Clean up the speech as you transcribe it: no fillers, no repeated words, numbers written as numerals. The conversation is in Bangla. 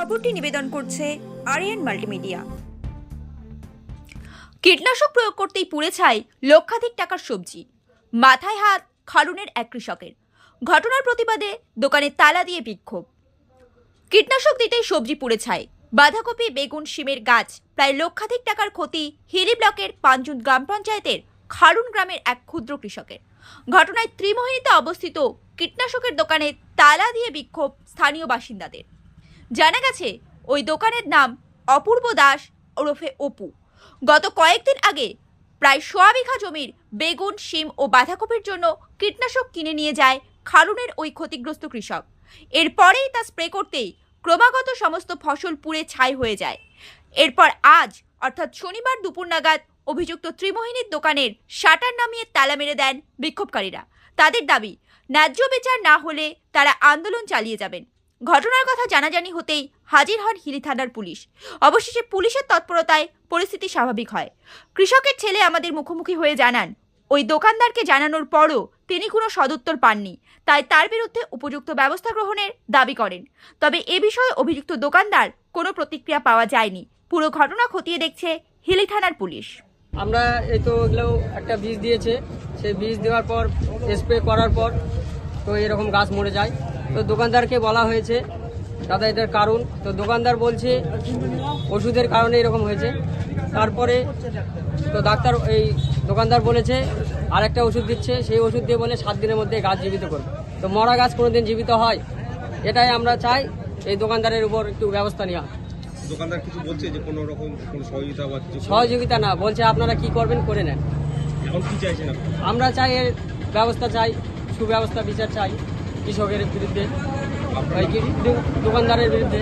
খবরটি নিবেদন করছে আরিয়ান মাল্টিমিডিয়া। কীটনাশক প্রয়োগ করতেই পুড়ে ছাই লক্ষাধিক টাকার সবজি, মাথায় হাত খালুনের এক কৃষকের। ঘটনার প্রতিবাদে দোকানে তালা দিয়ে বিক্ষোভ। কীটনাশক দিতেই সবজি পুড়ে ছাই, বাঁধাকপি, বেগুন, শিমের গাছ, প্রায় লক্ষাধিক টাকার ক্ষতি হিলি ব্লকের পাঞ্জুন গ্রাম পঞ্চায়েতের খালুন গ্রামের এক ক্ষুদ্র কৃষকের। ঘটনায় ত্রিমোহিনীতে অবস্থিত কীটনাশকের দোকানে তালা দিয়ে বিক্ষোভ স্থানীয় বাসিন্দাদের। জানা গেছে ওই দোকানের নাম অপূর্ব দাস ওরফে অপু। গত কয়েকদিন আগে প্রায় 1.5 বিঘা জমির বেগুন, শিম ও বাঁধাকপির জন্য কীটনাশক কিনে নিয়ে যায় খালুনের ওই ক্ষতিগ্রস্ত কৃষক। এরপরেই তা স্প্রে করতেই ক্রমাগত সমস্ত ফসল পুড়ে ছাই হয়ে যায়। এরপর আজ অর্থাৎ শনিবার দুপুর নাগাদ অভিযুক্ত ত্রিমোহিনীর দোকানের শাটার নামিয়ে তালা মেরে দেন বিক্ষোভকারীরা। তাদের দাবি, ন্যায্য বিচার না হলে তারা আন্দোলন চালিয়ে যাবেন। ঘটনার কথা জানাজানি হতেই হাজির হন হিলি থানার পুলিশ। অবশেষে পুলিশের তৎপরতায় পরিস্থিতি স্বাভাবিক হয়। কৃষকের ছেলে আমাদের মুখোমুখি হয়ে জানান, ওই দোকানদারকে জানানোর পরও তিনি কোনো সদুত্তর পাননি, তাই তার বিরুদ্ধে উপযুক্ত ব্যবস্থা গ্রহণের দাবি করেন। তবে এ বিষয়ে অভিযুক্ত দোকানদার কোনো প্রতিক্রিয়া পাওয়া যায়নি। পুরো ঘটনা খতিয়ে দেখছে হিলি থানার পুলিশ। আমরা এই তো এগুলো একটা বীজ দিয়েছে, সেই বীজ দেওয়ার পর স্প্রে করার পর তো এরকম গাছ মরে যায়। তো দোকানদারকে বলা হয়েছে দাদা এটার কারণ, তো দোকানদার বলছে ওষুধের কারণে এরকম হয়েছে। তারপরে তো ডাক্তার এই দোকানদার বলেছে আর একটা ওষুধ দিচ্ছে, সেই ওষুধ দিয়ে বলে 7 দিনের মধ্যে গাছ জীবিত করবে। তো মরা গাছ কোনোদিন জীবিত হয়? এটাই আমরা চাই এই দোকানদারের উপর একটু ব্যবস্থা নেওয়া। দোকানদার কিছু বলছে যে কোনো রকম কোনো সহযোগিতা বা কিছু? সহযোগিতা না, বলছে আপনারা কি করবেন করে নেন। এখন কি চাইছেন আপনি? আমরা চাই এর ব্যবস্থা চাই, সুব্যবস্থা বিচার চাই কৃষকের বিরুদ্ধে, দোকানদারের বিরুদ্ধে।